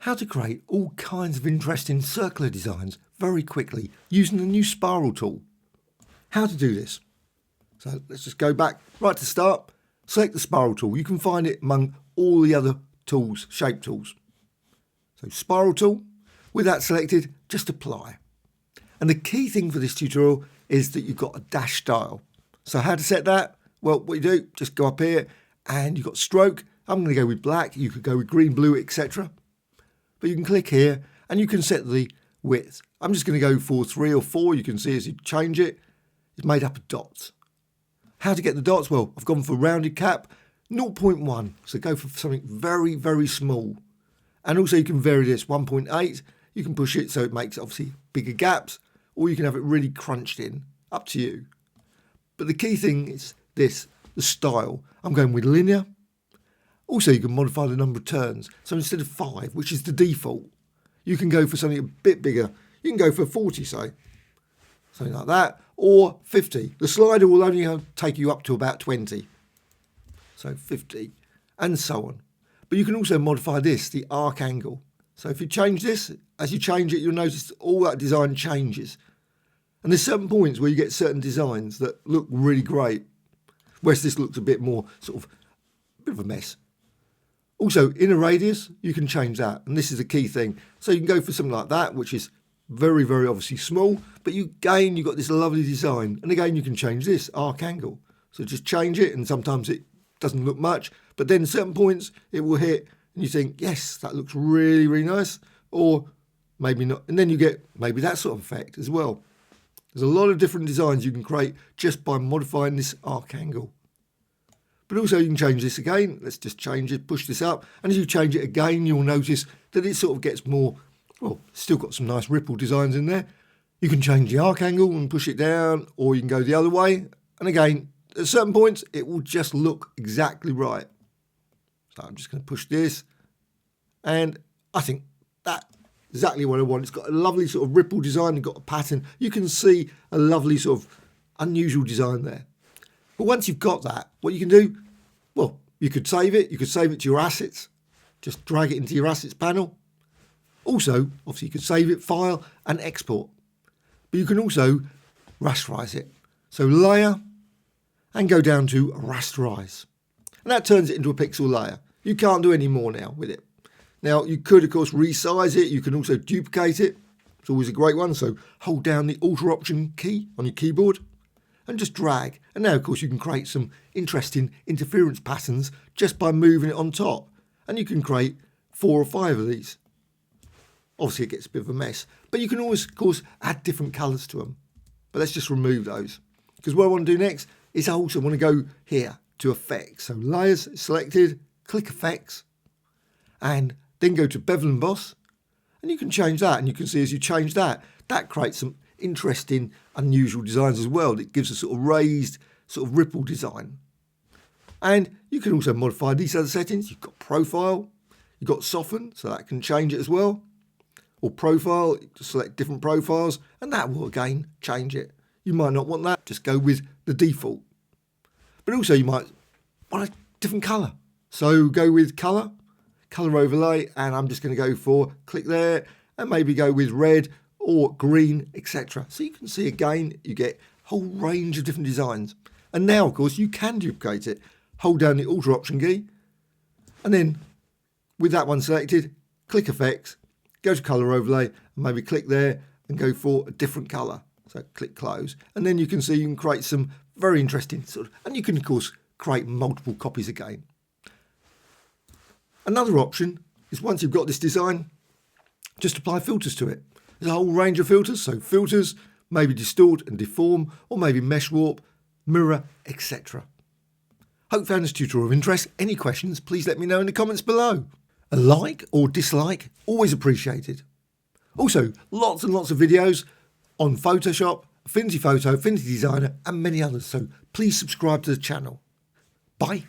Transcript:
How to create all kinds of interesting circular designs very quickly using the new spiral tool. How to do this. So let's just go back right to the start, select the spiral tool. You can find it among all the other tools, shape tools. So spiral tool, with that selected, just apply. And the key thing for this tutorial is that you've got a dash style. So how to set that? Well, what you do, just go up here and you've got stroke. I'm going to go with black. You could go with green, blue, etc. But you can click here and you can set the width. I'm just going to go for 3 or 4. You can see as you change it, it's made up of dots. How to get the dots? Well, I've gone for rounded cap, 0.1. So go for something very, very small. And also you can vary this, 1.8. You can push it so it makes obviously bigger gaps, or you can have it really crunched in. Up to you. But the key thing is this, the style. I'm going with linear. Also, you can modify the number of turns. So instead of 5, which is the default, you can go for something a bit bigger. You can go for 40, say. Something like that. Or 50. The slider will only take you up to about 20. So 50. And so on. But you can also modify this, the arc angle. So if you change this, as you change it, you'll notice all that design changes. And there's certain points where you get certain designs that look really great. Whereas this looks a bit more sort of, a bit of a mess. Also, inner radius, you can change that. And this is the key thing. So you can go for something like that, which is very, very obviously small. But you've got this lovely design. And again, you can change this arc angle. So just change it, and sometimes it doesn't look much. But then certain points, it will hit, and you think, yes, that looks really, really nice. Or maybe not. And then you get maybe that sort of effect as well. There's a lot of different designs you can create just by modifying this arc angle. But also you can change this again. Let's just change it, push this up. And as you change it again, you'll notice that it sort of gets more, well, still got some nice ripple designs in there. You can change the arc angle and push it down, or you can go the other way. And again, at certain points, it will just look exactly right. So I'm just going to push this. And I think that's exactly what I want. It's got a lovely sort of ripple design. You've got a pattern. You can see a lovely sort of unusual design there. But once you've got that, what you can do, well, you could save it. You could save it to your assets. Just drag it into your assets panel. Also, obviously, you could save it, file, and export. But you can also rasterize it. So layer, and go down to rasterize. And that turns it into a pixel layer. You can't do any more now with it. Now, you could, of course, resize it. You can also duplicate it. It's always a great one. So hold down the Alt Option key on your keyboard and just drag. And now, of course, you can create some interesting interference patterns just by moving it on top. And you can create 4 or 5 of these. Obviously, it gets a bit of a mess. But you can always, of course, add different colours to them. But let's just remove those. Because what I want to do next is I also want to go here to Effects. So Layers selected, click Effects, and then go to Bevel and Emboss. And you can change that. And you can see as you change that, that creates some interesting, unusual designs as well. It gives a sort of raised, sort of ripple design. And you can also modify these other settings. You've got Profile, you've got Soften, so that can change it as well. Or Profile, select different profiles, and that will again change it. You might not want that, just go with the default. But also you might want a different colour. So go with Colour, Colour Overlay, and I'm just going to go for, click there, and maybe go with red or green, etc. So you can see again, you get a whole range of different designs. And now, of course, you can duplicate it. Hold down the Alt Option key, and then with that one selected, click Effects, go to Colour Overlay, and maybe click there and go for a different colour. So click Close, and then you can see you can create some very interesting sort of, and you can, of course, create multiple copies again. Another option is once you've got this design, just apply filters to it. There's a whole range of filters, so filters, maybe distort and deform, or maybe mesh warp, mirror, etc. Hope you found this tutorial of interest. Any questions, please let me know in the comments below. A like or dislike, always appreciated. Also, lots and lots of videos on Photoshop, Affinity Photo, Affinity Designer, and many others, so please subscribe to the channel. Bye.